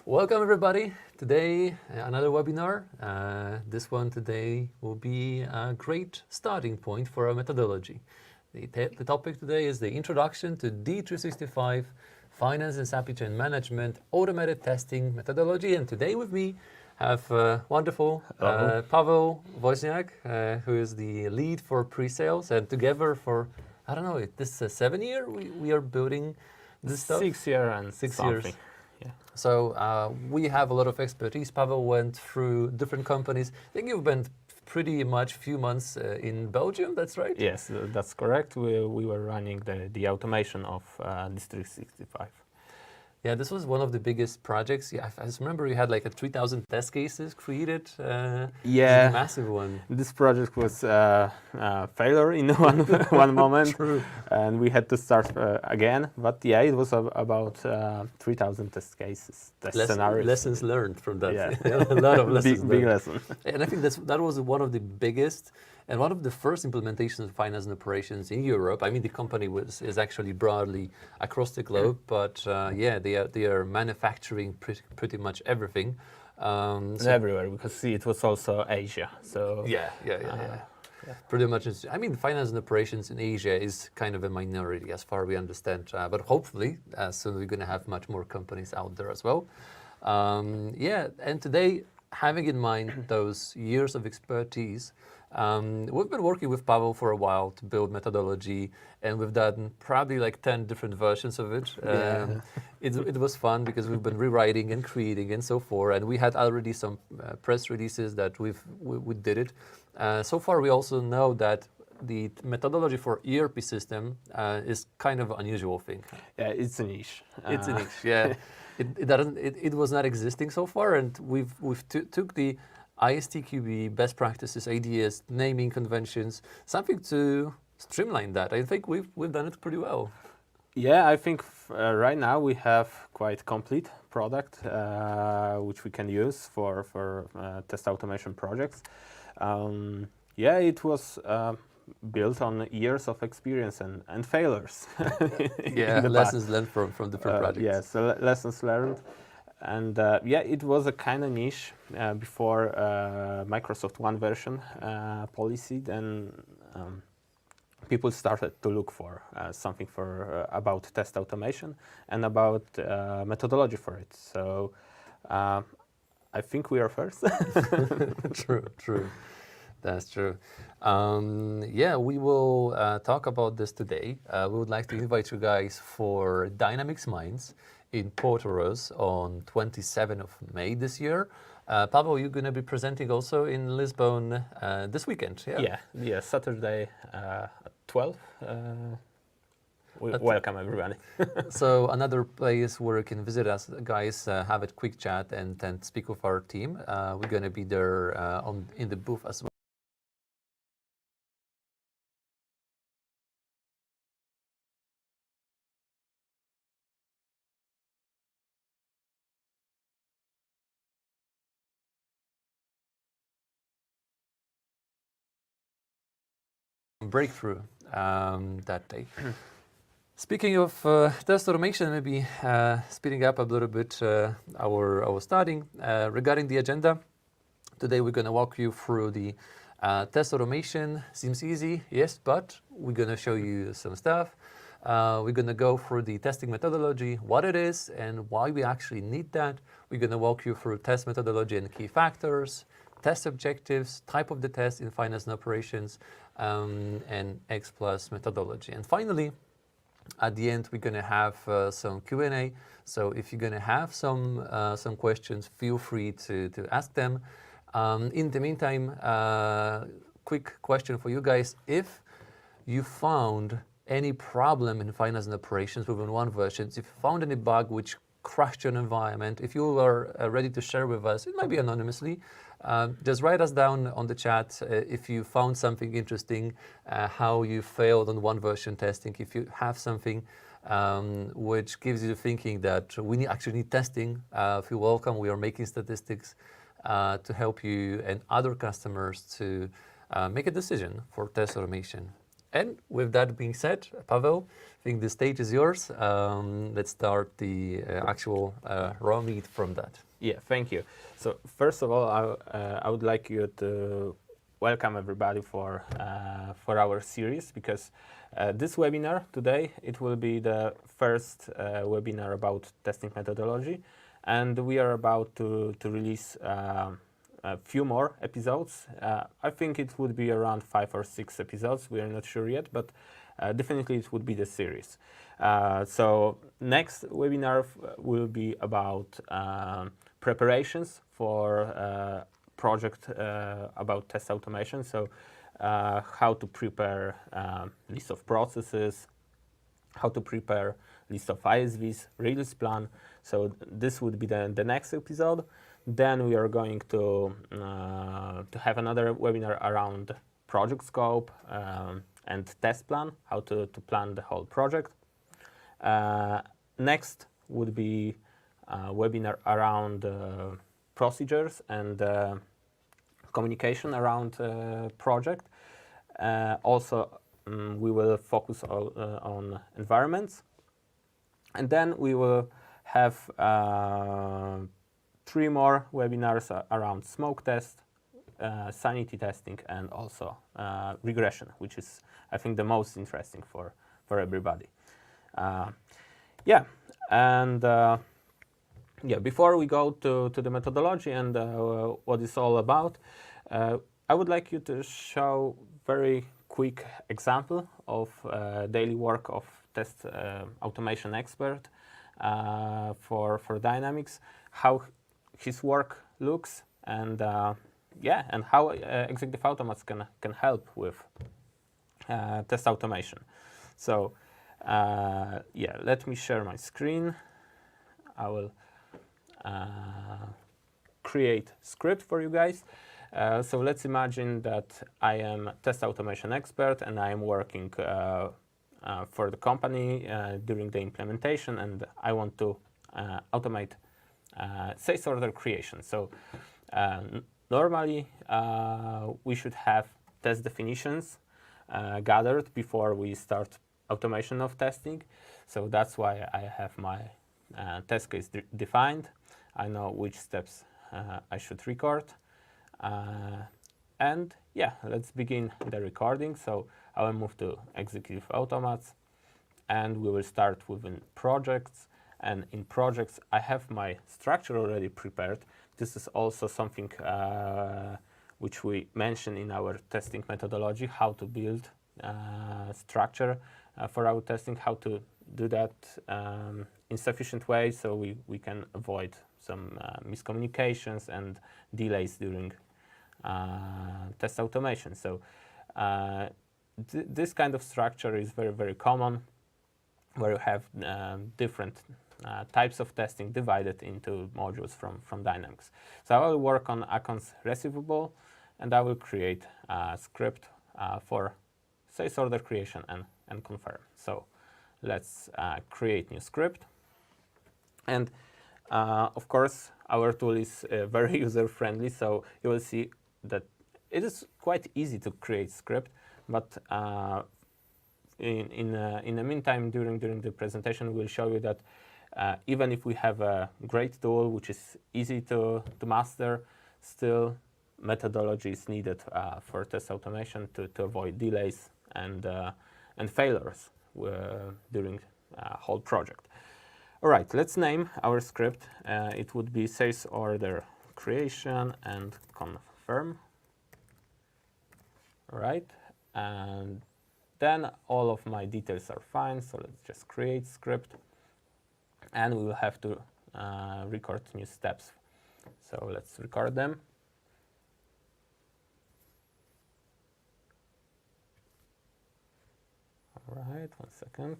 Welcome everybody. Today, another webinar. This one today will be a great starting point for our methodology. The topic today is the introduction to D365 Finance and Supply Chain Management Automated Testing Methodology. And today with me have wonderful Paweł Woźniak, who is the lead for pre-sales, and together for, I don't know, this is 7 year we are building this stuff? 6 years and 6 something. years. Yeah. So we have a lot of expertise. Paweł went through different companies. I think you've been pretty much few months in Belgium, that's right? Yes, that's correct. We were running the automation of District 65. Yeah, this was one of the biggest projects. Yeah, I just remember you had like 3,000 test cases created. Yeah, a massive one. This project was a failure in one moment. True. And we had to start again. But yeah, it was about 3,000 test cases, test scenarios. Lessons learned from that. Yeah. A lot of lessons big lesson. And I think that was one of the biggest and one of the first implementations of finance and operations in Europe. I mean, the company is actually broadly across the globe, but yeah, they are manufacturing pretty much everything. So everywhere, because it was also Asia. So yeah. Pretty much. I mean, finance and operations in Asia is kind of a minority as far as we understand, but hopefully soon we're going to have much more companies out there as well. Yeah, and today, having in mind those years of expertise, we've been working with Paweł for a while to build methodology, and we've done probably like 10 different versions of it. It was fun because we've been rewriting and creating and so forth, and we had already some press releases that we did it. So far, we also know that the methodology for ERP system is kind of an unusual thing. Yeah, it's a niche. It's a niche, yeah. It was not existing so far, and we've took the ISTQB best practices, ADS, naming conventions, something to streamline that. I think we've done it pretty well. Yeah, I think right now we have quite complete product which we can use for test automation projects. Yeah, it was built on years of experience and failures. Yeah, lessons learned from different projects. Yeah, so lessons learned. And yeah, it was a kind of niche before Microsoft One version policy. Then people started to look for something for about test automation and about methodology for it. So I think we are first. True. That's true. Yeah, we will talk about this today. We would like to invite you guys for Dynamics Minds in Portoroz on 27th of May this year. Paweł, you're going to be presenting also in Lisbon this weekend, yeah? Yeah, Saturday 12. Welcome everybody. So another place where you can visit us, guys, have a quick chat and then speak with our team. We're going to be there in the booth as well. Breakthrough that day. Speaking of test automation, maybe speeding up a little bit our starting regarding the agenda. Today we're going to walk you through the test automation. Seems easy, yes, but we're going to show you some stuff. We're going to go through the testing methodology, what it is and why we actually need that. We're going to walk you through test methodology and key factors, test objectives, type of the test in finance and operations, and X plus methodology. And finally, at the end, we're going to have some Q&A. So if you're going to have some questions, feel free to ask them. In the meantime, quick question for you guys. If you found any problem in finance and operations within one version, if you found any bug which crashed your environment, if you are ready to share with us, it might be anonymously, just write us down on the chat if you found something interesting, how you failed on one version testing, if you have something which gives you the thinking that we actually need testing, feel welcome. We are making statistics to help you and other customers to make a decision for test automation. And with that being said, Pavel, I think the stage is yours. Let's start the actual raw meat from that. Yeah, thank you. So first of all, I would like you to welcome everybody for our series, because this webinar today, it will be the first webinar about testing methodology, and we are about to release a few more episodes. I think it would be around 5 or 6 episodes. We are not sure yet, but definitely it would be the series. So next webinar will be about preparations for project about test automation. So how to prepare list of processes, how to prepare list of ISVs, release plan. So this would be the next episode. Then we are going to have another webinar around project scope and test plan, how to plan the whole project. Next would be a webinar around procedures and communication around project. Also, we will focus on environments. And then we will have 3 more webinars around smoke test, sanity testing, and also regression, which is, I think, the most interesting for everybody. Yeah, and yeah, before we go to the methodology and what it's all about, I would like you to show very quick example of daily work of test automation expert for Dynamics, how his work looks, and yeah, and how executive automats can help with test automation. So yeah, let me share my screen. I will create script for you guys. So let's imagine that I am a test automation expert and I am working for the company during the implementation, and I want to automate sales order creation. So normally we should have test definitions gathered before we start automation of testing. So that's why I have my test case defined. I know which steps I should record. And yeah, let's begin the recording. So I will move to executive automats, and we will start within projects. And in projects, I have my structure already prepared. This is also something which we mentioned in our testing methodology, how to build structure for our testing, how to do that in sufficient way so we can avoid some miscommunications and delays during test automation. So this kind of structure is very, very common, where you have different types of testing divided into modules from Dynamics. So I will work on accounts receivable, and I will create a script for sales order creation and confirm. So let's create new script. And of course, our tool is very user-friendly, so you will see that it is quite easy to create script, but in the meantime, during the presentation, we'll show you that even if we have a great tool which is easy to master, still methodology is needed for test automation to avoid delays and failures during whole project. All right, let's name our script. It would be sales order creation and confirm. All right, and then all of my details are fine, so let's just create script, and we will have to record new steps. So let's record them. All right, 1 second.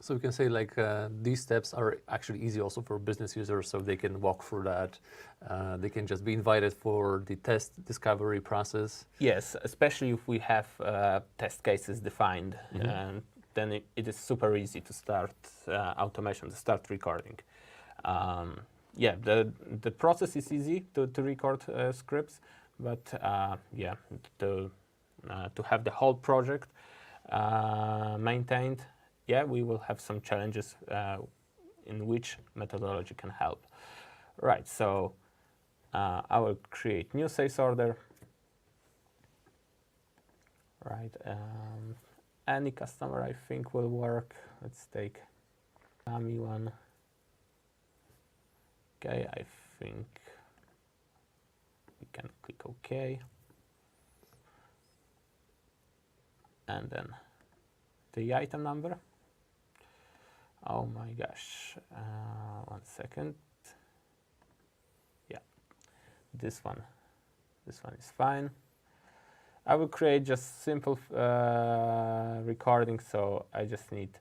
So we can say like these steps are actually easy also for business users, so they can walk through that. They can just be invited for the test discovery process. Yes, especially if we have test cases defined, and then it is super easy to start automation, to start recording. yeah, the process is easy to record scripts, but yeah, to have the whole project maintained, yeah, we will have some challenges in which methodology can help. Right, so I will create new sales order. Right, any customer I think will work. Let's take Ami one. Okay, I think we can click OK. And then the item number. Oh my gosh, 1 second. Yeah, this one is fine. I will create just simple recording, so I just need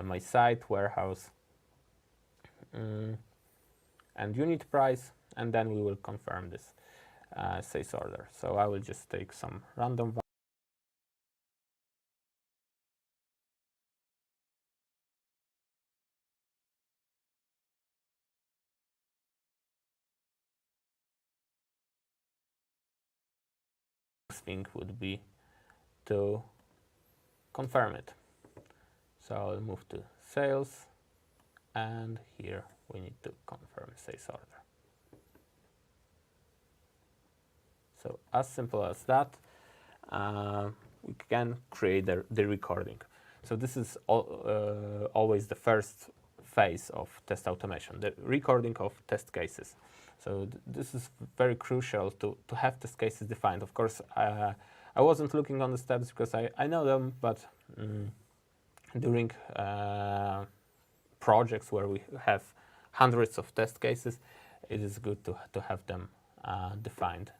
my site, warehouse, and unit price, and then we will confirm this sales order. So I will just take some random thing would be to confirm it. So I'll move to sales, and here we need to confirm sales order. So as simple as that, we can create the recording. So this is always the first phase of test automation, the recording of test cases. So this is very crucial to have test cases defined. Of course, I wasn't looking on the steps because I know them, but during projects where we have hundreds of test cases, it is good to have them defined.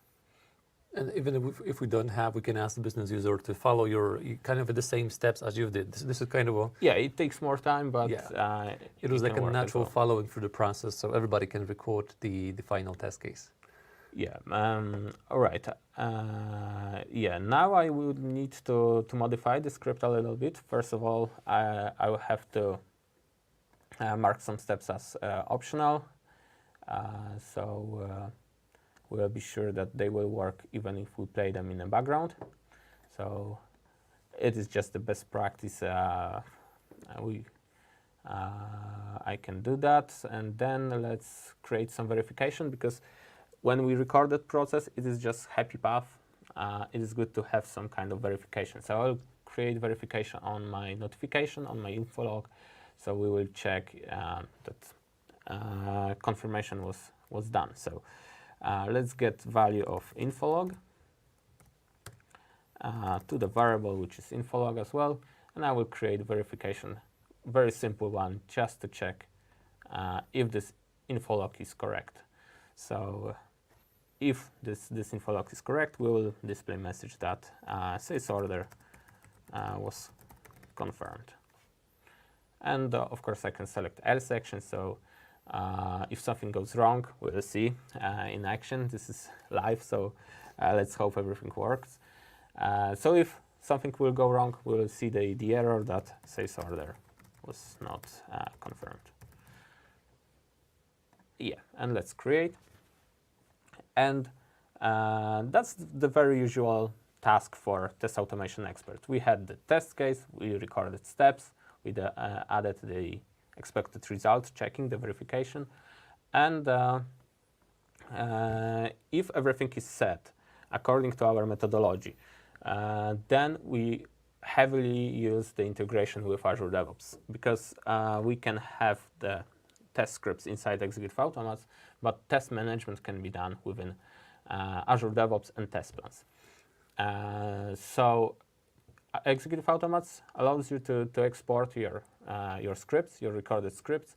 And even if we don't have, we can ask the business user to follow your kind of the same steps as you did. This is kind of a... Yeah, it takes more time, but yeah. It was like a natural following through the process, so everybody can record the final test case. Yeah, all right. Yeah, now I would need to modify the script a little bit. First of all, I will have to mark some steps as optional. So we'll be sure that they will work even if we play them in the background. So it is just the best practice. I can do that, and then let's create some verification, because when we record that process, it is just happy path. It is good to have some kind of verification. So I'll create verification on my notification, on my info log. So we will check that confirmation was done. So let's get value of info log to the variable, which is info log as well. And I will create verification, very simple one, just to check if this info log is correct. So if this info log is correct, we will display message that sales order was confirmed. And of course, I can select else action. So if something goes wrong, we'll see in action. This is live, so let's hope everything works. So if something will go wrong, we'll see the error that sales order was not confirmed. Yeah, and let's create. And that's the very usual task for test automation expert. We had the test case, we recorded steps, we added the expected result, checking the verification. And if everything is set according to our methodology, then we heavily use the integration with Azure DevOps, because we can have the test scripts inside Executive Automats, but test management can be done within Azure DevOps and test plans. So Executive Automats allows you to export your scripts, your recorded scripts,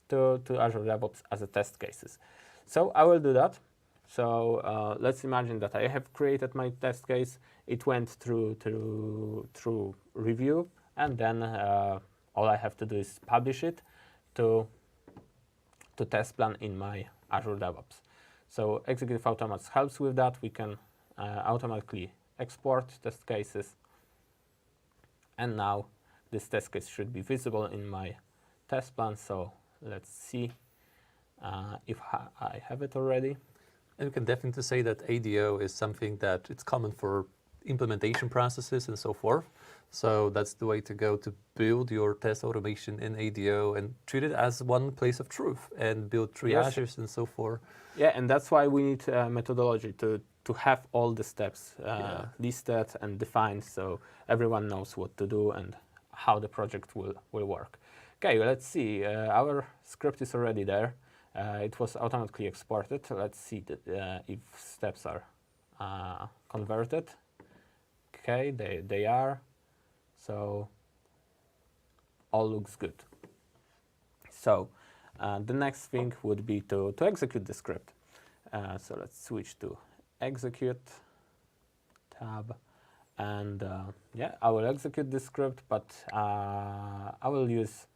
to Azure DevOps as a test cases. So I will do that. So let's imagine that I have created my test case. It went through review, and then all I have to do is publish it to test plan in my Azure DevOps. So Executive Automats helps with that. We can automatically export test cases. And now this test case should be visible in my test plan. So let's see. if I have it already. And we can definitely say that ADO is something that it's common for implementation processes and so forth. So that's the way to go to build your test automation in ADO and treat it as one place of truth and build Yes. triages and so forth. Yeah, and that's why we need methodology to have all the steps Yeah. listed and defined, so everyone knows what to do and how the project will work. Okay, let's see. Our script is already there. It was automatically exported. Let's see that, if steps are converted. Okay, they are. So all looks good. So the next thing would be to execute the script. So let's switch to execute tab, and yeah, I will execute this script, but I will use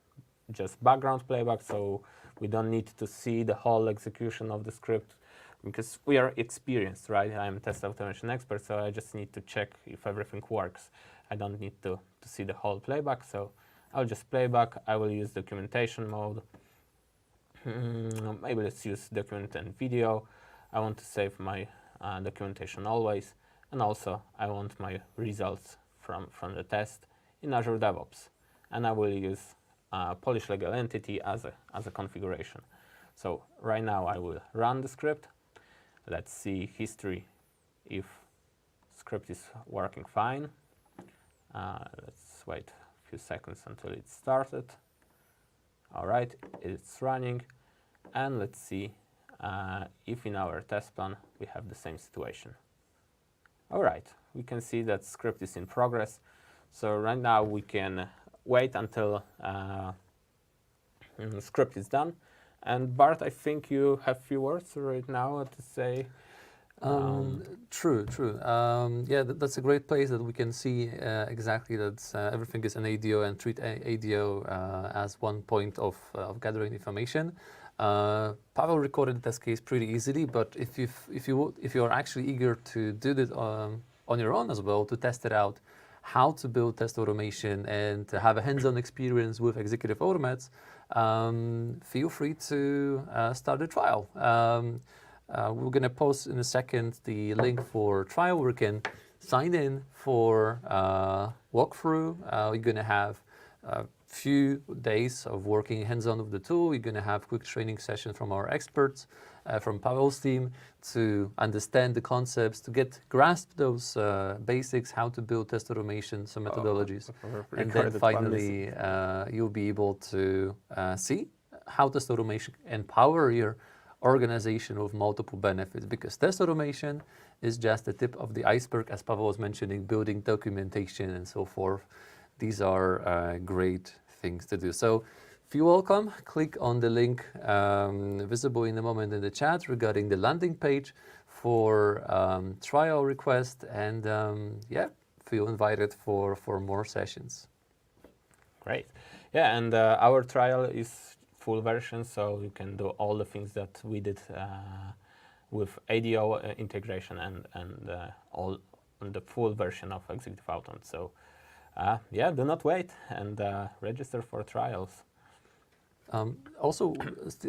just background playback, so we don't need to see the whole execution of the script, because we are experienced, right? I'm a test automation expert, so I just need to check if everything works. I don't need to see the whole playback, so I'll just playback. I will use documentation mode. Maybe let's use document and video. I want to save my documentation always, and also I want my results from the test in Azure DevOps, and I will use Polish legal entity as a configuration. So right now I will run the script. Let's see history if script is working fine. Let's wait a few seconds until it started. All right, it's running, and let's see if in our test plan we have the same situation. All right, we can see that script is in progress. So right now we can wait until the script is done. And Bart, I think you have few words right now to say. True. Yeah, that's a great place that we can see exactly that everything is an ADO and treat ADO as one point of gathering information. Pavel recorded the test case pretty easily, but if you are actually eager to do this on your own as well, to test it out, how to build test automation and to have a hands-on experience with executive automats, feel free to start a trial. We're going to post in a second the link for trial where you can sign in for walkthrough. You're going to have a few days of working hands-on with the tool. You're going to have quick training session from our experts, from Pavel's team, to understand the concepts, to grasp those basics, how to build test automation, some methodologies. And then finally, you'll be able to see how test automation empower your organization of multiple benefits, because test automation is just the tip of the iceberg, as Pavel was mentioning, building documentation and so forth. These are great things to do. So feel welcome. Click on the link visible in a moment in the chat regarding the landing page for trial request, and yeah, feel invited for more sessions. Great. Yeah, and our trial is full version, so you can do all the things that we did with ADO integration and all on the full version of Executive Automate. So yeah, do not wait and register for trials. Also,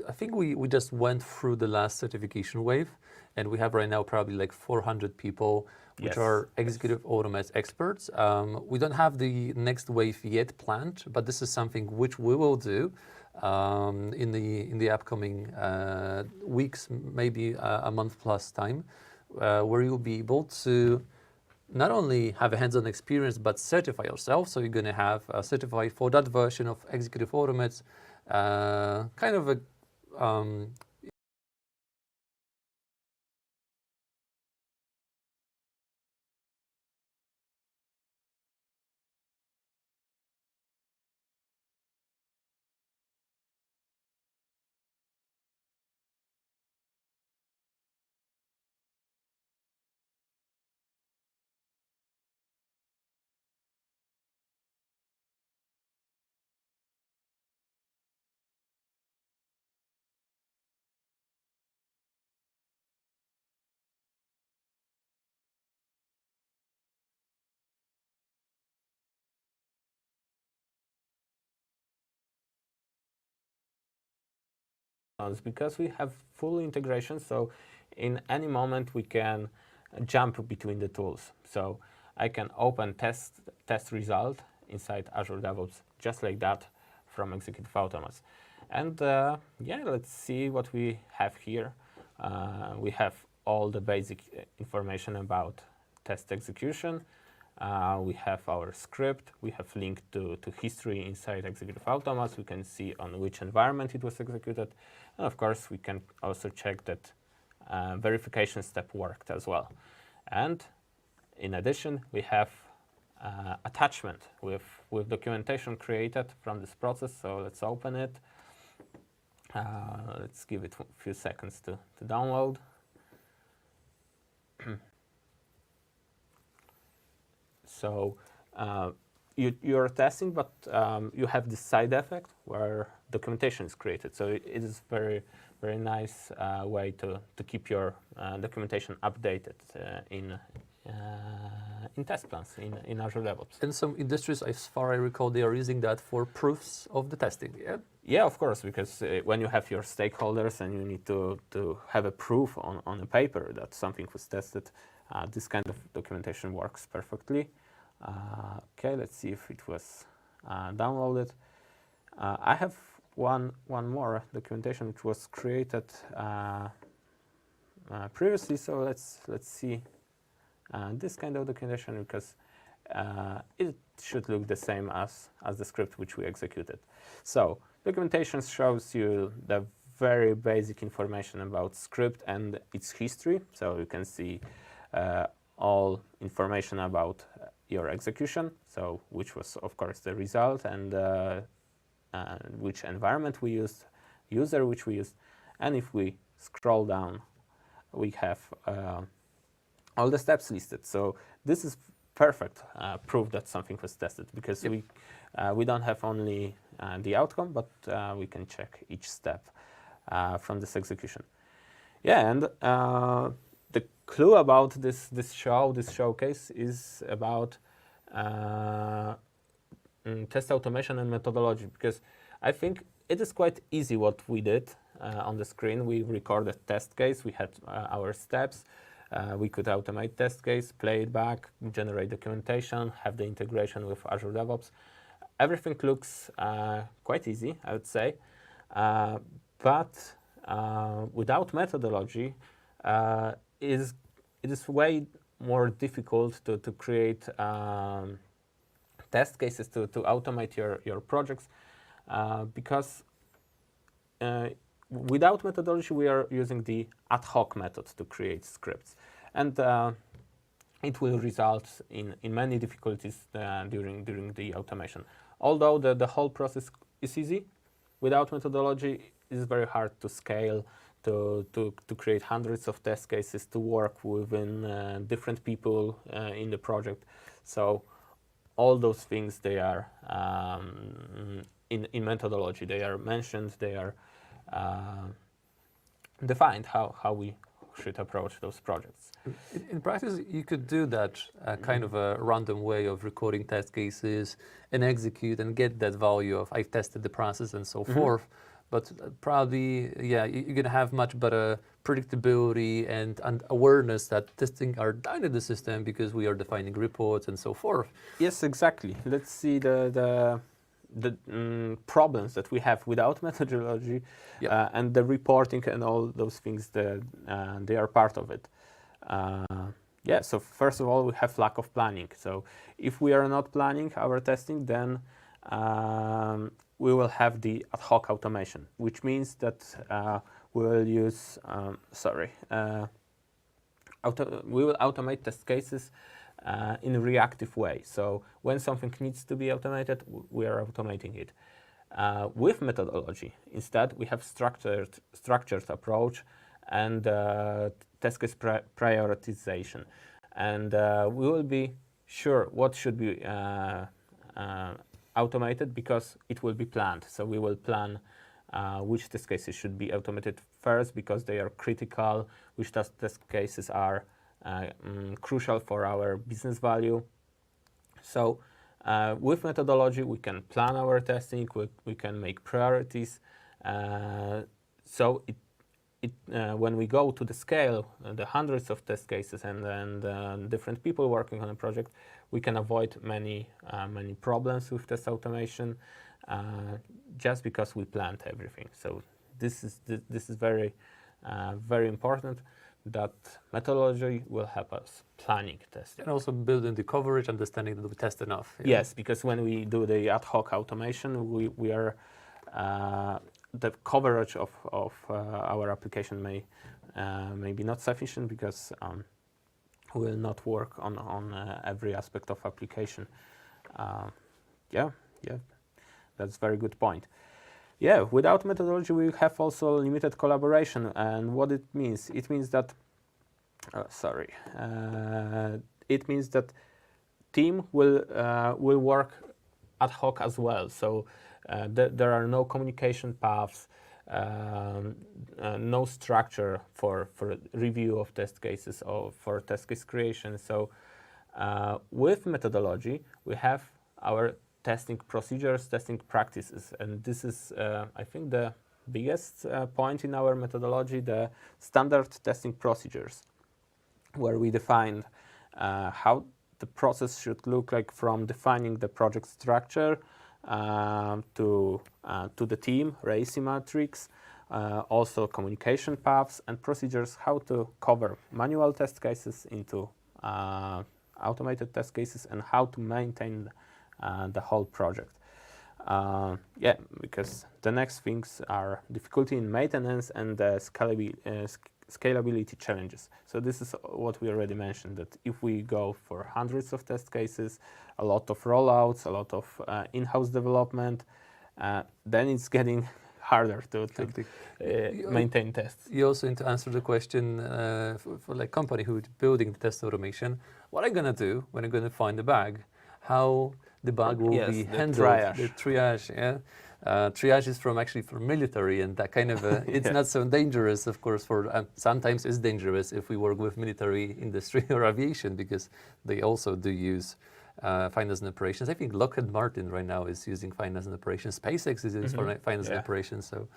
I think we just went through the last certification wave, and we have right now probably like 400 people which are executive automate experts. We don't have the next wave yet planned, but this is something which we will do in the upcoming weeks, maybe a month plus time, where you'll be able to not only have a hands-on experience but certify yourself. So you're going to have certified for that version of executive automates, kind of a because we have full integration. So in any moment we can jump between the tools. So I can open test result inside Azure DevOps just like that from Executive Automates. And yeah, let's see what we have here. We have all the basic information about test execution. We have our script. We have linked to history inside Executive Automates. We can see on which environment it was executed. And of course, we can also check that verification step worked as well. And in addition, we have attachment with documentation created from this process. So let's open it. Let's give it a few seconds to download. So you're testing, but you have this side effect where documentation is created. So it is very nice way to keep your documentation updated in test plans in Azure DevOps. In some industries, as far as I recall, they are using that for proofs of the testing, yeah? Yeah, of course, because when you have your stakeholders and you need to have a proof on a paper that something was tested, this kind of documentation works perfectly. Okay, let's see if it was downloaded. I have one more documentation which was created previously, so let's see this kind of documentation, because it should look the same as the script which we executed. So documentation shows you the very basic information about script and its history. So you can see all information about your execution, so which was of course the result, and which environment we used, user which we used. And if we scroll down, we have all the steps listed. So this is perfect proof that something was tested, because Yep. we don't have only the outcome, but we can check each step from this execution. Yeah, and the clue about this showcase is about test automation and methodology, because I think it is quite easy what we did on the screen. We recorded test case, we had our steps, we could automate test case, play it back, generate documentation, have the integration with Azure DevOps. Everything looks quite easy, I would say, but without methodology, it is way more difficult to create test cases to automate your projects, because without methodology we are using the ad hoc method to create scripts, and it will result in many difficulties during the automation. Although the whole process is easy, without methodology it is very hard to scale, to create hundreds of test cases, to work within different people in the project. So all those things, they are in methodology, they are mentioned, they are defined how we should approach those projects. In practice, you could do that kind of a random way of recording test cases and execute and get that value of I've tested the process and so forth. But probably, yeah, you're going to have much better predictability and awareness that testing are done in the system, because we are defining reports and so forth. Yes, exactly. Let's see the problems that we have without methodology. Yep. And the reporting and all those things, that they are part of it. Yeah, so first of all, we have lack of planning. So if we are not planning our testing, then we will have the ad hoc automation, which means that we will use, we will automate test cases in a reactive way. So when something needs to be automated, we are automating it. With methodology, instead, we have structured approach and test case prioritization. And we will be sure what should be automated, because it will be planned. So we will plan which test cases should be automated first, because they are critical, which test cases are crucial for our business value. So with methodology, we can plan our testing, we can make priorities. So when we go to the scale, the hundreds of test cases and different people working on a project, we can avoid many problems with test automation, just because we planned everything. So this is very very important. That methodology will help us planning testing. And also building the coverage, understanding that we test enough. Yes, because when we do the ad hoc automation, we are the coverage of our application may be not sufficient, because we will not work on every aspect of application. Yeah, that's a very good point. Yeah, without methodology, we have also limited collaboration. And what it means? It means that, it means that team will work ad hoc as well. So there are no communication paths, no structure for review of test cases or for test case creation. So with methodology, we have our testing procedures, testing practices, and this is, I think, the biggest point in our methodology, the standard testing procedures, where we define how the process should look like, from defining the project structure to the team, RACI matrix, also communication paths and procedures, how to cover manual test cases into automated test cases, and how to maintain the whole project. Yeah, because the next things are difficulty in maintenance and scalability challenges. So this is what we already mentioned, that if we go for hundreds of test cases, a lot of rollouts, a lot of in-house development, then it's getting harder to maintain tests. You also need to answer the question for like company who's building the test automation. What are you gonna do when you're gonna find the bug? How the bug will be handled? The triage. Yeah. Triage is from military, and that kind of it's Yeah. not so dangerous, of course. For sometimes it's dangerous if we work with military industry or aviation, because they also do use finance and operations. I think Lockheed Martin right now is using finance and operations. SpaceX is using finance and operations. So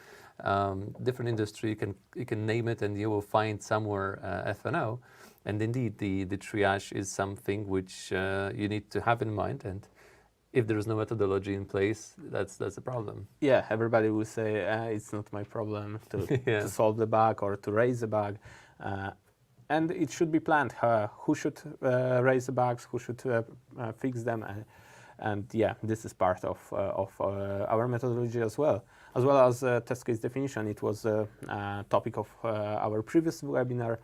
different industry, you can name it, and you will find somewhere F&O. And indeed, the triage is something which you need to have in mind. And if there is no methodology in place, that's a problem. Yeah, everybody will say it's not my problem to solve the bug or to raise the bug, and it should be planned. Who should raise the bugs? Who should fix them? And yeah, this is part of our methodology as well as test case definition. It was a topic of our previous webinar.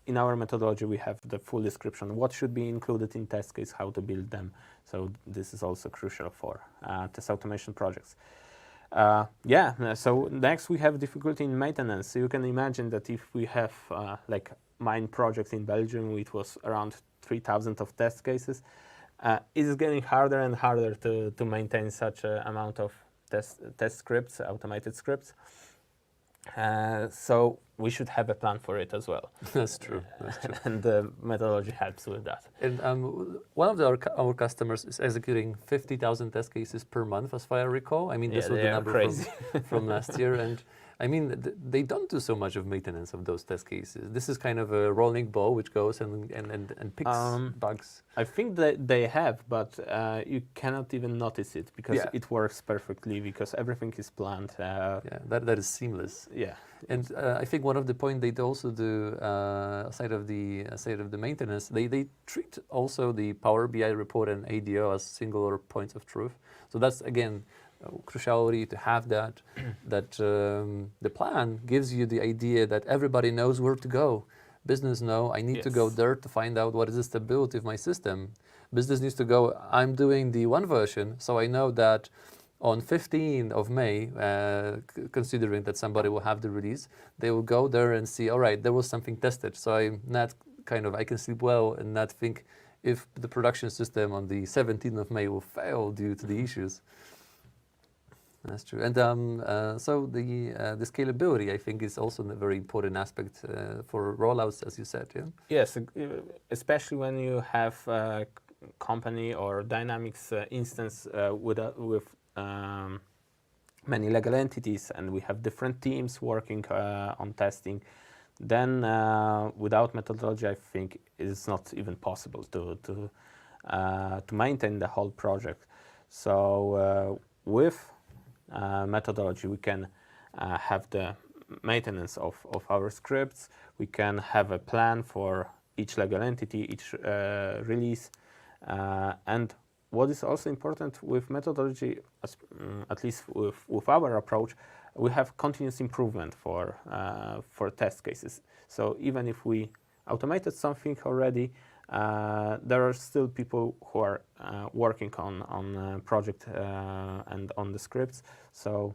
In our methodology, we have the full description, what should be included in test case, how to build them. So this is also crucial for test automation projects. Yeah, so next we have difficulty in maintenance. So you can imagine that if we have like mine project in Belgium, it was around 3,000 of test cases. It is getting harder and harder to maintain such an amount of test scripts, automated scripts. So we should have a plan for it as well. That's true. That's true. And the methodology helps with that. And one of our customers is executing 50,000 test cases per month, as far as I recall. I mean, this was the number from last year. And I mean, they don't do so much of maintenance of those test cases. This is kind of a rolling ball which goes and picks bugs. I think that they have, but you cannot even notice it, because it works perfectly, because everything is planned. Yeah, that is seamless. Yeah. And I think one of the points they also do, aside of the maintenance, they treat also the Power BI report and ADO as singular points of truth. So that's, again, cruciality to have that. The plan gives you the idea that everybody knows where to go. Business know I need to go there to find out what is the stability of my system. Business needs to go, I'm doing the one version, so I know that on 15th of May, considering that somebody will have the release, they will go there and see, all right, there was something tested. So I can sleep well and not think if the production system on the 17th of May will fail due to the issues. That's true. And so the scalability, I think, is also a very important aspect for rollouts, as you said. Yeah. Yes, especially when you have a company or Dynamics instance with many legal entities and we have different teams working on testing, then without methodology, I think it's not even possible to maintain the whole project. So with methodology, we can have the maintenance of our scripts. We can have a plan for each legal entity, each release, and what is also important with methodology, at least with our approach, we have continuous improvement for test cases. So even if we automated something already, there are still people who are working on project and on the scripts. So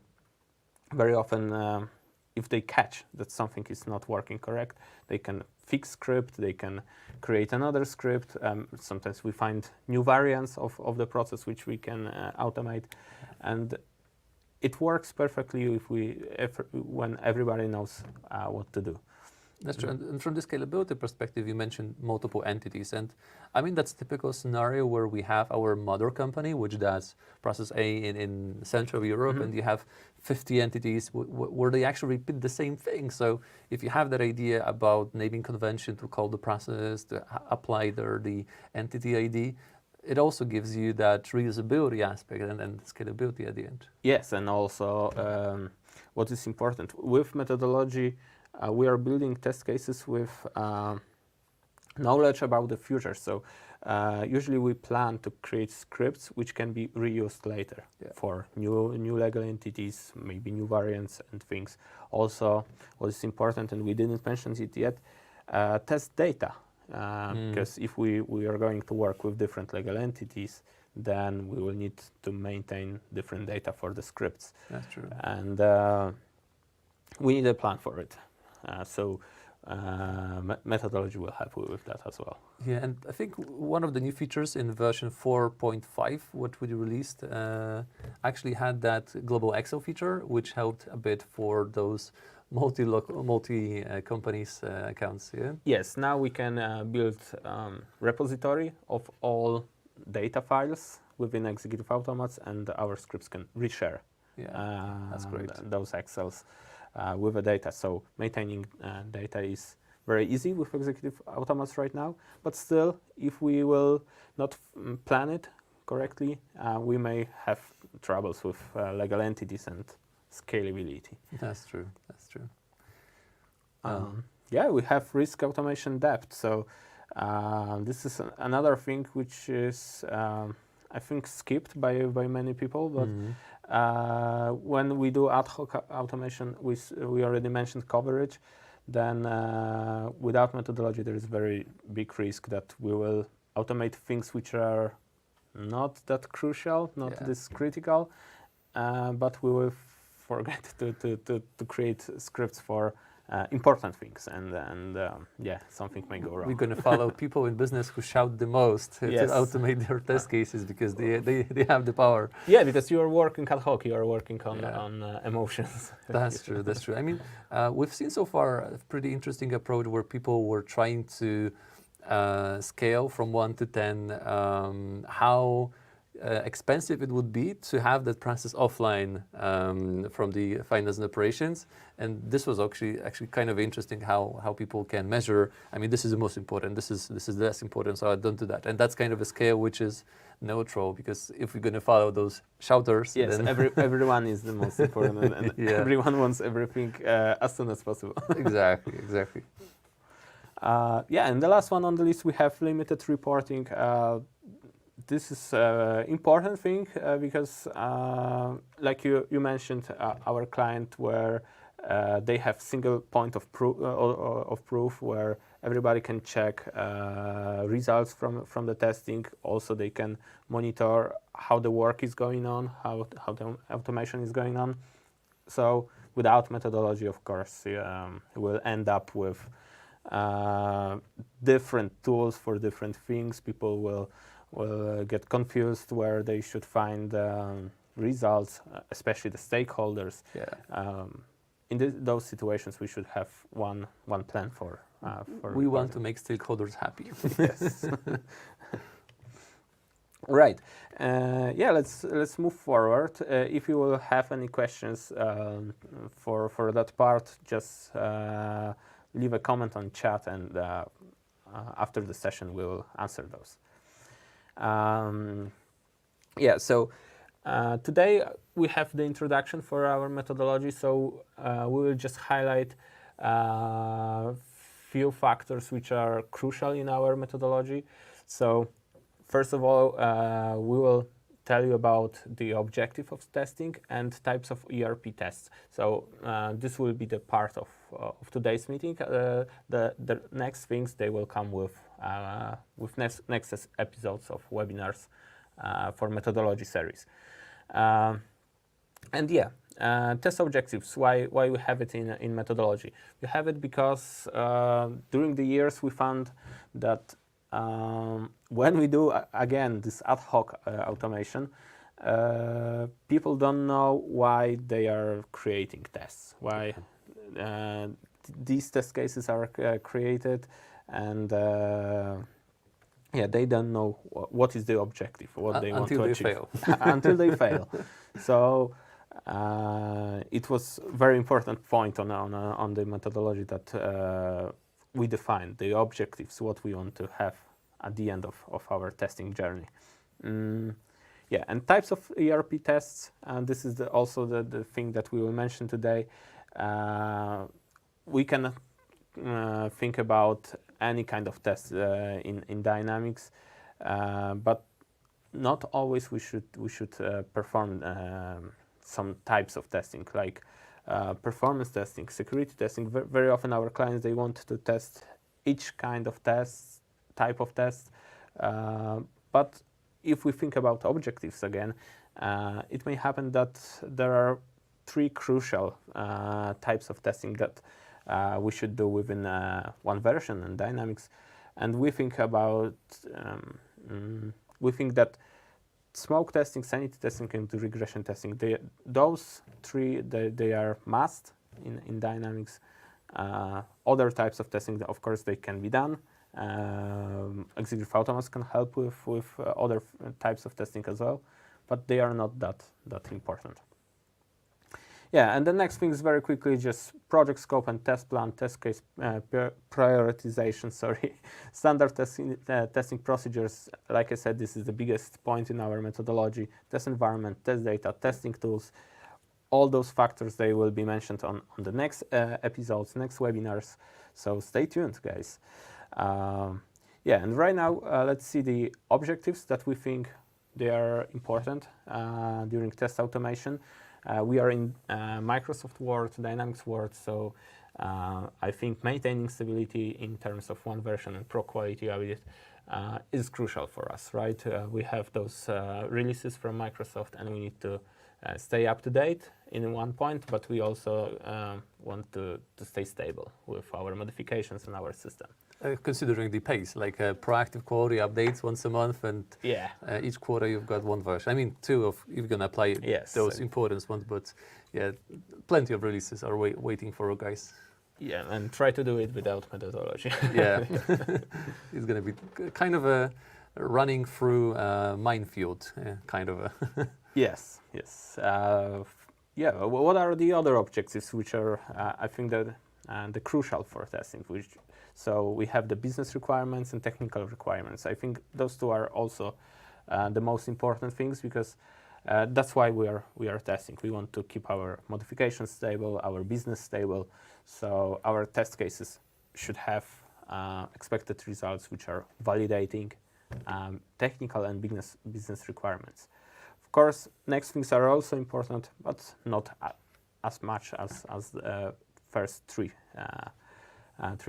very often, if they catch that something is not working correct, they can fix script, they can create another script. Sometimes we find new variants of the process which we can automate, and it works perfectly when everybody knows what to do. That's true. And from the scalability perspective, you mentioned multiple entities. And I mean, that's a typical scenario where we have our mother company, which does process A in Central Europe, and you have 50 entities where they actually repeat the same thing. So if you have that idea about naming convention to call the process, to apply the entity ID, it also gives you that reusability aspect and scalability at the end. Yes, and also what is important with methodology, we are building test cases with knowledge about the future. So usually we plan to create scripts which can be reused later for new legal entities, maybe new variants and things. Also, what is important, and we didn't mention it yet, test data. Because if we are going to work with different legal entities, then we will need to maintain different data for the scripts. That's true. And we need a plan for it. So methodology will help with that as well. Yeah, and I think one of the new features in version 4.5, what we released, actually had that global Excel feature, which helped a bit for those multi companies accounts. Yeah. Yes. Now we can build repository of all data files within executive automats, and our scripts can reshare. Yeah, that's great. Those Excels with the data. So maintaining data is very easy with executive automats right now. But still, if we will not plan it correctly, we may have troubles with legal entities and scalability. That's true. That's true. Yeah, we have risk automation depth. So this is another thing which is, I think, skipped by many people. But when we do ad hoc automation, we already mentioned coverage. Then without methodology, there is very big risk that we will automate things which are not that crucial, not this critical, but we will forget to create scripts for important things, and yeah, something may go wrong. We're going to follow people in business who shout the most to automate their test cases because they have the power. Yeah, because you are working ad hoc, you are working on emotions. That's true, that's true. I mean, we've seen so far a pretty interesting approach where people were trying to scale from 1 to 10, how expensive it would be to have that process offline from the finance and operations, and this was actually kind of interesting how people can measure. I mean, this is the most important. This is less important, so I don't do that, and that's kind of a scale which is neutral, because if we're going to follow those shouters, yes, then everyone is the most important, and everyone wants everything as soon as possible. Exactly. Yeah, and the last one on the list, we have limited reporting. This is an important thing because, like you mentioned, our client where they have single point of proof where everybody can check results from the testing. Also, they can monitor how the work is going on, how the automation is going on. So, without methodology, of course, we'll end up with different tools for different things. People will get confused where they should find results, especially the stakeholders. Yeah. In those situations, we should have one plan for. We want to make stakeholders happy. Yes. Right. Yeah, let's move forward. If you will have any questions for that part, just leave a comment on chat, and after the session, we will answer those. Yeah. So today we have the introduction for our methodology. So we will just highlight few factors which are crucial in our methodology. So first of all, we will tell you about the objective of testing and types of ERP tests. So this will be the part of today's meeting. The next things, they will come with next episodes of webinars for methodology series. And yeah, test objectives, why we have it in methodology. We have it because during the years we found that when we do, again, this ad hoc automation, people don't know why they are creating tests, why these test cases are created, and yeah, they don't know what is the objective, what they want to achieve. Until they fail. Until they fail. So it was very important point on the methodology that we defined the objectives, what we want to have at the end of our testing journey. Yeah, and types of ERP tests, and this is also the thing that we will mention today. We can think about any kind of test in Dynamics, but not always we should perform some types of testing, like performance testing, security testing. Very often our clients, they want to test each kind of type of test, but if we think about objectives again, it may happen that there are three crucial types of testing that we should do within one version in Dynamics, and we think about we think that smoke testing, sanity testing, and regression testing, those three they are must in Dynamics. Other types of testing, of course, they can be done. Executive automats can help with other types of testing as well, but they are not that important. Yeah, and the next thing is very quickly just project scope and test plan, test case prioritization, sorry, standard testing procedures. Like I said, this is the biggest point in our methodology. Test environment, test data, testing tools, all those factors, they will be mentioned on the next episodes, next webinars. So stay tuned, guys. Yeah, and right now, let's see the objectives that we think they are important during test automation. We are in Microsoft Word, Dynamics Word, so I think maintaining stability in terms of one version and pro quality audit is crucial for us, right? We have those releases from Microsoft, and we need to stay up to date in one point, but we also want to stay stable with our modifications in our system. Considering the pace, like proactive quality updates once a month, and yeah, each quarter you've got one version. I mean, two if you're gonna apply those important ones, but yeah, plenty of releases are waiting for you guys. Yeah, and try to do it without methodology. Yeah, it's gonna be kind of a running through a minefield, kind of a. Yes. Yeah, what are the other objectives which are, I think, that the crucial for testing? So we have the business requirements and technical requirements. I think those two are also the most important things, because that's why we are testing. We want to keep our modifications stable, our business stable. So our test cases should have expected results which are validating technical and business requirements. Of course, next things are also important, but not as much as the first three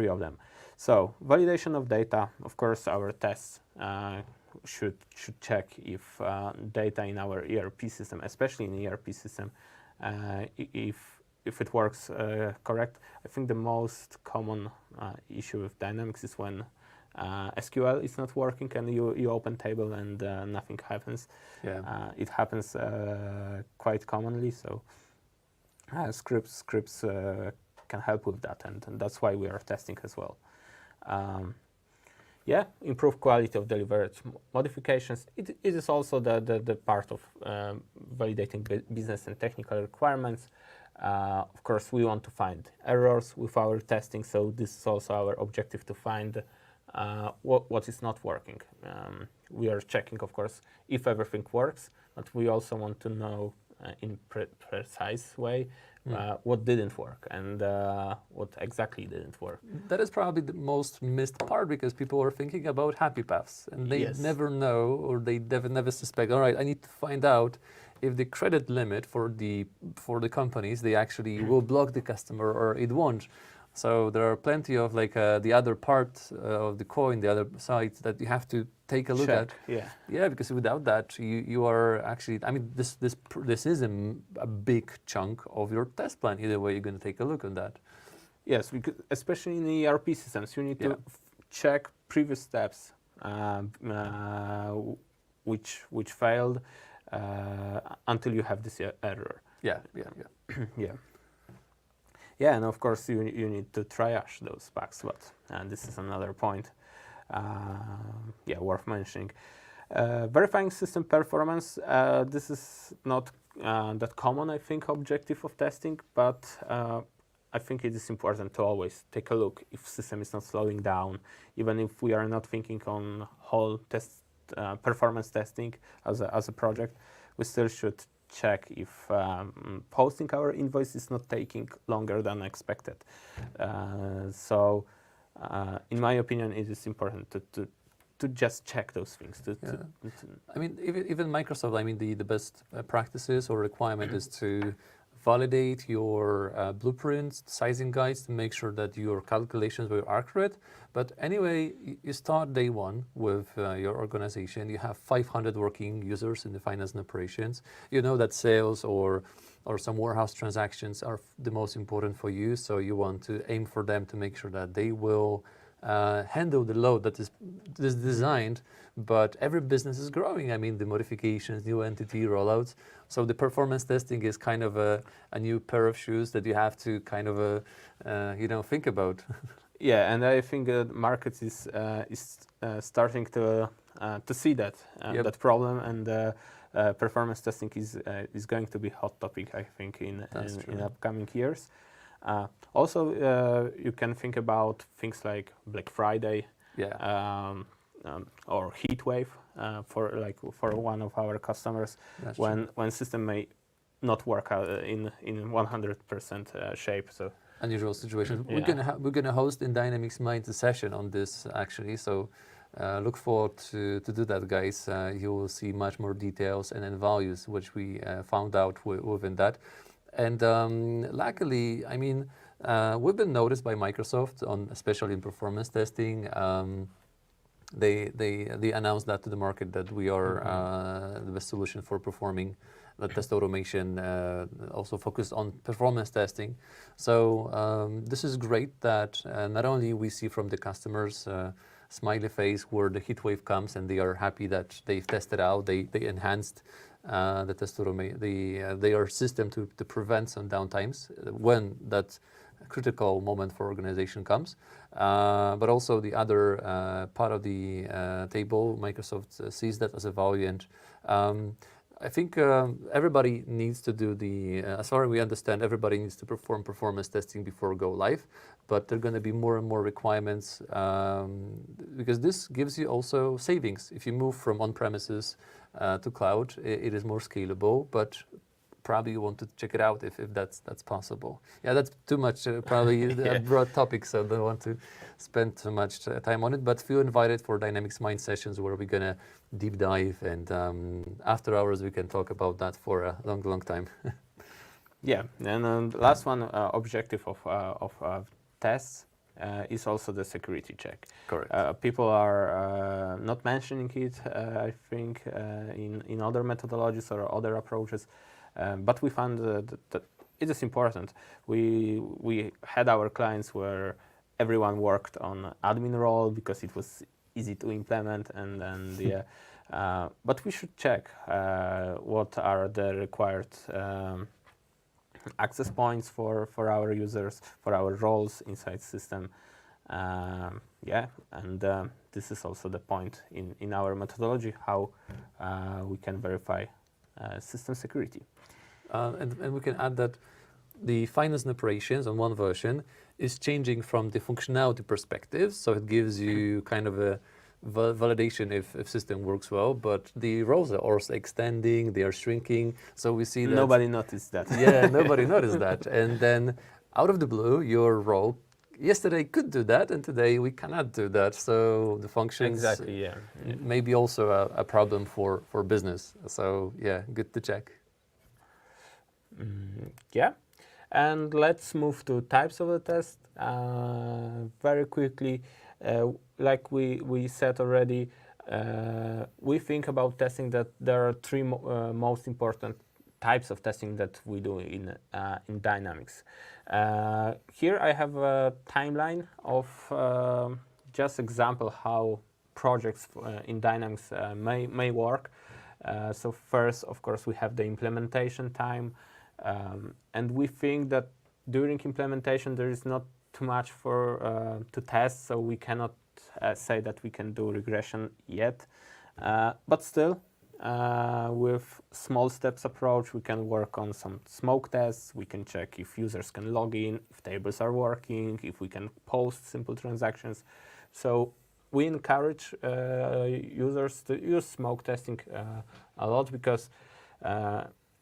of them. So validation of data. Of course, our tests should check if data in our ERP system, especially in the ERP system, if it works correct. I think the most common issue with Dynamics is when SQL is not working and you open table and nothing happens. Yeah. It happens quite commonly, so scripts can help with that, and that's why we are testing as well. Yeah, improve quality of delivered modifications. It is also the part of validating business and technical requirements. Of course, we want to find errors with our testing, so this is also our objective, to find what is not working. We are checking, of course, if everything works, but we also want to know in precise way what didn't work and what exactly didn't work. That is probably the most missed part, because people are thinking about happy paths and they Yes. never know, or they never suspect, all right, I need to find out if the credit limit for the companies, they actually will block the customer or it won't. So there are plenty of the other part of the coin, the other side that you have to take a look Check, at. yeah. Yeah, because without that, you are actually. I mean, this is a big chunk of your test plan. Either way, you're going to take a look on that. Yes, because especially in the ERP systems, you need Yeah. to check previous steps which failed until you have this error. Yeah. Yeah. Yeah, and of course you need to triage those bugs, but this is another point. Yeah, worth mentioning. Verifying system performance. This is not that common, I think, objective of testing, but I think it is important to always take a look if system is not slowing down, even if we are not thinking on whole test performance testing as a project. We still should check if posting our invoice is not taking longer than expected. So, in my opinion, it is important to just check those things. I mean, even Microsoft. I mean, the best practices or requirement is to validate your blueprints, sizing guides, to make sure that your calculations were accurate. But anyway, you start day one with your organization. You have 500 working users in the finance and operations. You know that sales or some warehouse transactions are the most important for you. So you want to aim for them to make sure that they will handle the load that is designed, but every business is growing. I mean, the modifications, new entity rollouts. So the performance testing is kind of a new pair of shoes that you have to kind of think about. Yeah, and I think the market is starting to see that Yep. that problem, and performance testing is going to be hot topic, I think, in upcoming years. Also, you can think about things like Black Friday, Yeah. or heat wave for one of our customers. That's when system may not work in 100% shape. So unusual situations. Yeah. We're gonna host in Dynamics Mind a session on this actually. So look forward to do that, guys. You will see much more details and then values which we found out within that. And luckily, I mean, we've been noticed by Microsoft on, especially in performance testing. They announced that to the market that we are the best solution for performing the test automation, also focused on performance testing. So this is great that not only we see from the customers smiley face where the heat wave comes and they are happy that they've tested out, they enhanced the test their system to prevent some downtimes when that critical moment for organization comes. But also the other part of the table, Microsoft sees that as a value, and I think everybody needs to do as far as we understand, everybody needs to perform performance testing before go live, but there are going to be more and more requirements because this gives you also savings. If you move from on-premises to cloud, it is more scalable, but probably you want to check it out if that's possible. Yeah, that's too much, probably a broad topic, so I don't want to spend too much time on it, but feel invited for Dynamics Mind sessions where we're going to deep dive, and after hours we can talk about that for a long time. Yeah, and the last one, objective of tests is also the security check. Correct. People are not mentioning it, I think, in other methodologies or other approaches, but we found that it is important. We had our clients where everyone worked on admin role because it was easy to implement, and then but we should check what are the required access points for our users, for our roles inside system. yeah, and this is also the point in our methodology, how we can verify system security. And we can add that the finance and operations on one version is changing from the functionality perspective, so it gives you kind of a validation if system works well, but the roles are also extending, they are shrinking, so we see that Nobody noticed that. yeah, nobody noticed that. And then out of the blue, your role yesterday could do that, and today we cannot do that. So the functions Exactly, yeah. may be also a problem for business. So yeah, good to check. Yeah, and let's move to types of the test very quickly. Like we said already, we think about testing that there are three most important types of testing that we do in Dynamics. Here I have a timeline of just example how projects in Dynamics may work. So first, of course, we have the implementation time. And we think that during implementation there is not too much for to test, so we cannot say that we can do regression yet. But still, with small steps approach, we can work on some smoke tests. We can check if users can log in, if tables are working, if we can post simple transactions. So we encourage users to use smoke testing a lot because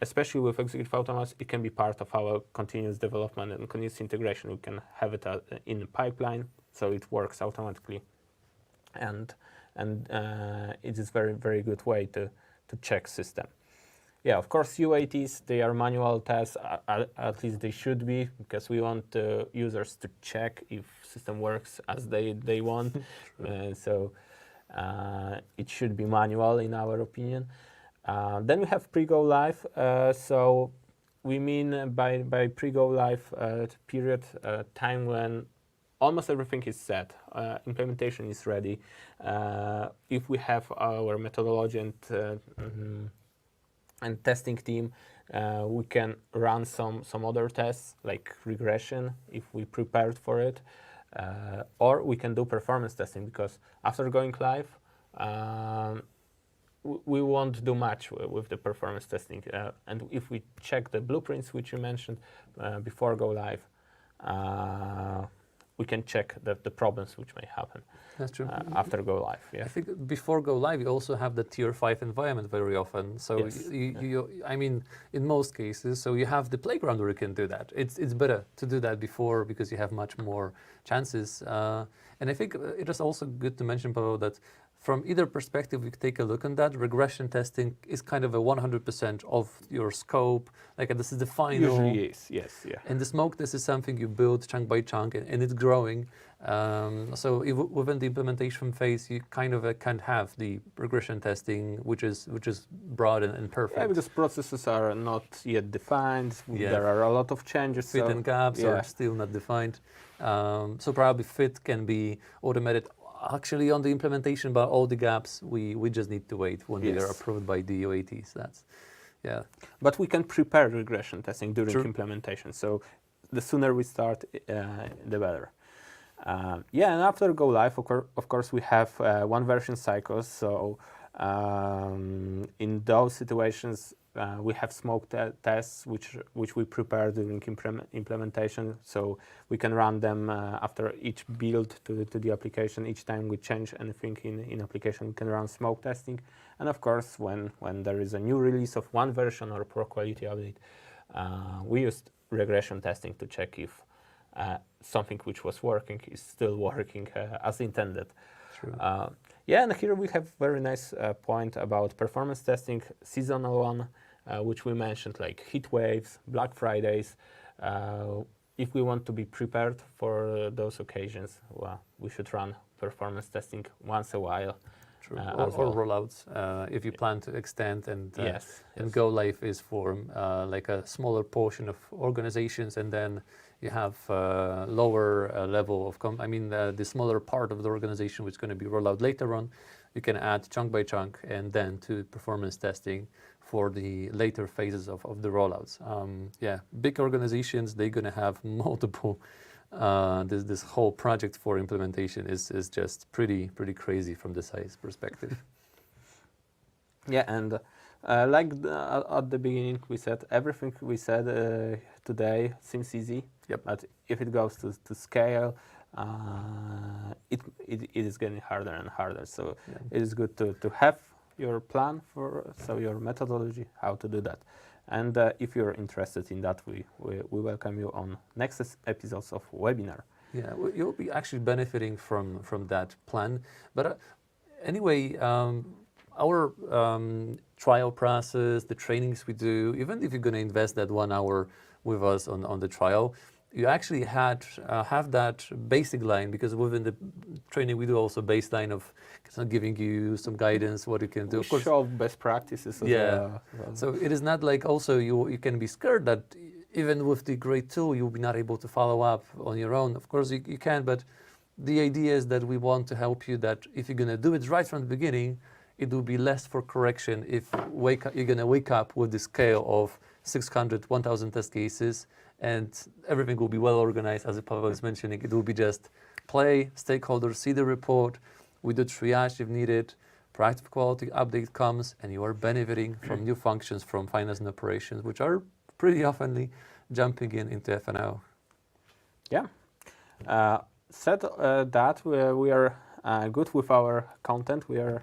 especially with executive automats, it can be part of our continuous development and continuous integration. We can have it in the pipeline, so it works automatically, and it is very good way to check system. Yeah, of course, UATs, they are manual tests, at least they should be, because we want users to check if system works as they want. So it should be manual in our opinion. Then we have pre-go live. So we mean by pre-go live period time when almost everything is set, implementation is ready. If we have our methodology and testing team, we can run some other tests like regression if we prepared for it, or we can do performance testing because after going live, we won't do much with the performance testing. And if we check the blueprints, which you mentioned before go live, we can check the problems which may happen. That's true. After go live. Yeah. I think before go live, you also have the tier 5 environment very often. So Yes. I mean, in most cases, so you have the playground where you can do that. It's better to do that before because you have much more chances. And I think it is also good to mention, Pavel, that from either perspective, we take a look on that. Regression testing is kind of a 100% of your scope. Like this is the final. Usually is, yes, yeah. And the smoke test is something you build chunk by chunk, and it's growing. So within the implementation phase, you kind of can't have the regression testing, which is broad and perfect. Yeah, because processes are not yet defined. Yeah. There are a lot of changes. Fit and gaps yeah. are still not defined. So probably fit can be automated actually on the implementation, but all the gaps we just need to wait when they are Yes. approved by the UATs. That's yeah. But we can prepare regression testing during True. implementation. So the sooner we start, the better. Yeah, and after go live, of course, we have one version cycles. So in those situations, we have smoke tests which we prepare during implementation. So we can run them after each build to the application. Each time we change anything in application, we can run smoke testing. And of course, when there is a new release of one version or pro quality update, we used regression testing to check if something which was working is still working as intended. True. Yeah, and here we have very nice point about performance testing, seasonal one, which we mentioned, like heat waves, Black Fridays. If we want to be prepared for those occasions, well, we should run performance testing once a while. True. As Or well. rollouts if you plan to extend and Yes. and go live is for like a smaller portion of organizations, and then you have lower level of the smaller part of the organization which is going to be rolled out later on. You can add chunk by chunk and then to performance testing for the later phases of the rollouts. Yeah, big organizations, they're going to have multiple this whole project for implementation is just pretty crazy from the size perspective. Yeah, and at the beginning, we said everything we said today seems easy. Yep. But if it goes to scale, it is getting harder and harder. So it is good to have your plan your methodology, how to do that. And if you're interested in that, we welcome you on next episodes of webinar. Yeah, you'll be actually benefiting from that plan. But anyway, our trial process, the trainings we do, even if you're going to invest that 1 hour with us on the trial, you actually have that basic line, because within the training we do also baseline of giving you some guidance what you can do. We of course, show best practices. So it is not like also you can be scared that even with the great tool you'll be not able to follow up on your own. Of course you can, but the idea is that we want to help you that if you're going to do it right from the beginning, it will be less for correction if you're going to wake up with the scale of 600, 1,000 test cases, and everything will be well organized, as Pavel was mentioning. It will be just play, stakeholders see the report, we do triage if needed, proactive quality update comes, and you are benefiting from new functions from finance and operations, which are pretty oftenly jumping into F&O. Yeah. Said that we are good with our content, we are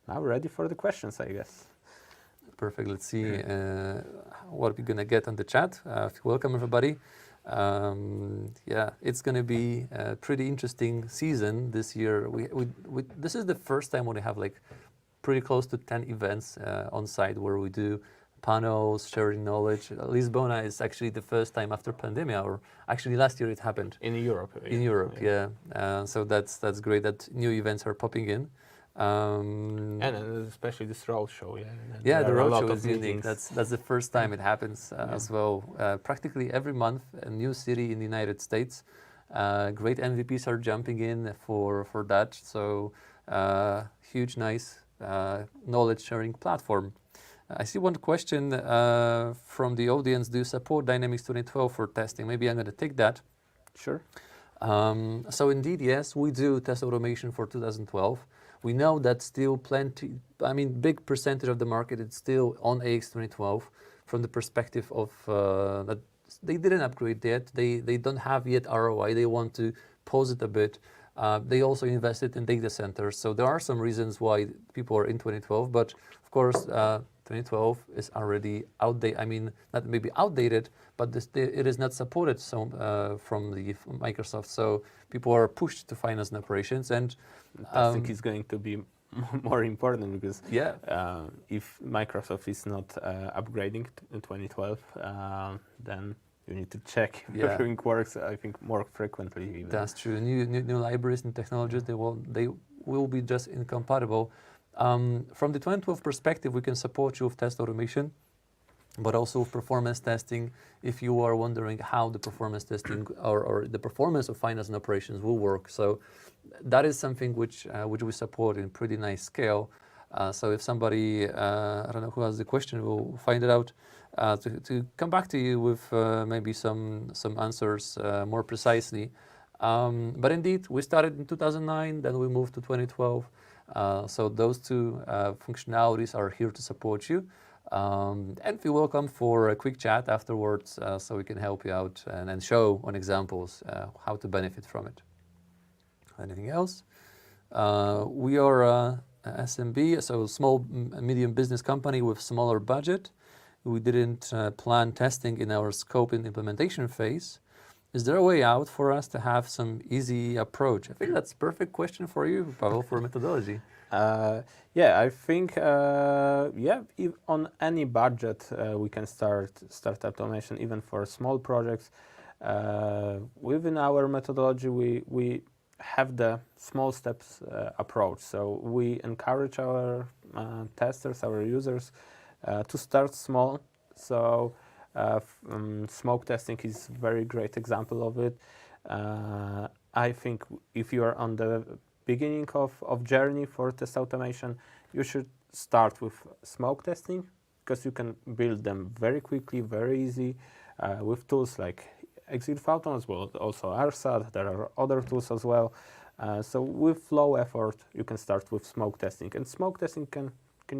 now ready for the questions, I guess. Perfect. Let's see what we're going to get on the chat. Welcome, everybody. Yeah, it's going to be a pretty interesting season this year. This is the first time when we have like pretty close to 10 events on site where we do panels, sharing knowledge. Lisbona is actually the first time after pandemic, or actually last year it happened. In Europe. In Europe, yeah. So that's great that new events are popping in. And especially this road show, yeah, the road show is unique. That's the first time it happens as well. Practically every month, a new city in the United States. Great MVPs are jumping in for that. So huge, nice knowledge sharing platform. I see one question from the audience. Do you support Dynamics 2012 for testing? Maybe I'm going to take that. Sure. So indeed, yes, we do test automation for 2012. We know that still big percentage of the market is still on AX 2012 from the perspective of that they didn't upgrade yet. They don't have yet ROI. They want to pause it a bit. They also invested in data centers. So there are some reasons why people are in 2012, but of course, 2012 is already outdated. I mean, not maybe outdated, but it is not supported from the Microsoft. So people are pushed to finance and operations, and I think it's going to be more important because yeah, if Microsoft is not upgrading in 2012, then you need to check if everything works. I think more frequently. Even. That's true. New libraries and technologies they will be just incompatible. From the 2012 perspective, we can support you with test automation, but also with performance testing. If you are wondering how the performance testing or the performance of finance and operations will work, so that is something which we support in pretty nice scale. So if somebody, I don't know who has the question, we'll find it out to come back to you with maybe some answers more precisely. But indeed, we started in 2009, then we moved to 2012. So those two functionalities are here to support you. And feel welcome for a quick chat afterwards so we can help you out and show on examples how to benefit from it. Anything else? We are a SMB, so small medium business company with smaller budget. We didn't plan testing in our scope and implementation phase. Is there a way out for us to have some easy approach? I think that's a perfect question for you, Pavel, for methodology. Yeah, I think if on any budget we can start automation, even for small projects. Within our methodology, we have the small steps approach. So we encourage our testers, our users, to start small. So smoke testing is a very great example of it. I think if you are on the beginning of journey for test automation, you should start with smoke testing because you can build them very quickly, very easy with tools like exit Photon as well, also RSAT. There are other tools as well. So with low effort, you can start with smoke testing, and smoke testing can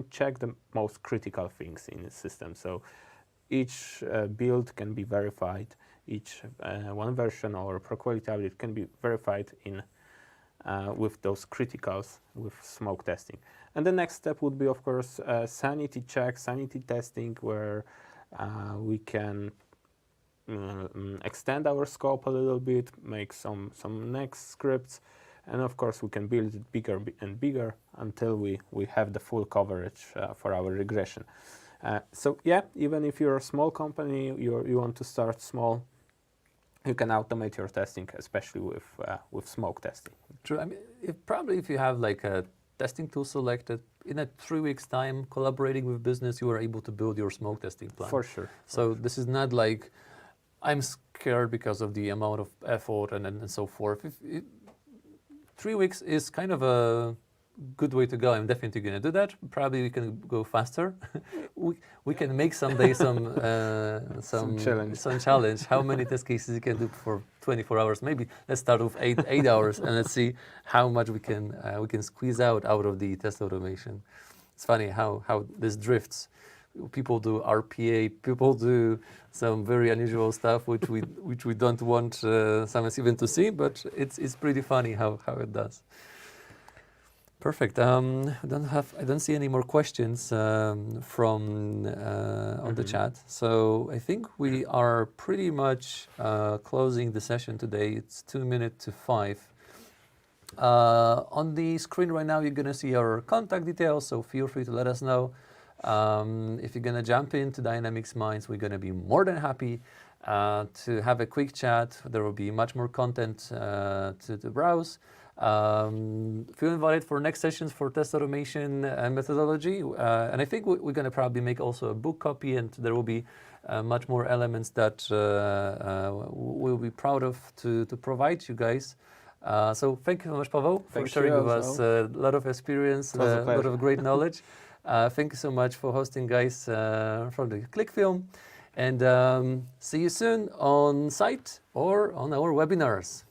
check the most critical things in the system. So each build can be verified, each one version or pro-quality update can be verified in with those criticals with smoke testing. And the next step would be, of course, sanity check, sanity testing, where we can extend our scope a little bit, make some next scripts, and of course we can build it bigger and bigger until we have the full coverage for our regression. So yeah, even if you're a small company, you want to start small, you can automate your testing, especially with smoke testing. True. I mean, if you have like a testing tool selected, in a 3 weeks time, collaborating with business, you are able to build your smoke testing plan. For sure. So this is not like I'm scared because of the amount of effort and so forth. 3 weeks is kind of a good way to go. I'm definitely going to do that. Probably we can go faster. we can make someday some challenge. How many test cases you can do for 24 hours? Maybe let's start with 8 hours and let's see how much we can squeeze out of the test automation. It's funny how this drifts. People do RPA. People do some very unusual stuff which we don't want sometimes even to see. But it's pretty funny how it does. Perfect. I don't see any more questions from on the chat. So I think we are pretty much closing the session today. It's 2 minutes to 5. On the screen right now, you're gonna see our contact details. So feel free to let us know. If you're gonna jump into Dynamics Minds, we're gonna be more than happy to have a quick chat. There will be much more content to browse. Feel invited for next sessions for test automation and methodology, and I think we're going to probably make also a book copy, and there will be much more elements that we'll be proud of to provide you guys. So thank you so much, Paweł, for sharing with us a lot of experience, a lot of great knowledge. Thank you so much for hosting, guys, from the Click Film, and see you soon on site or on our webinars.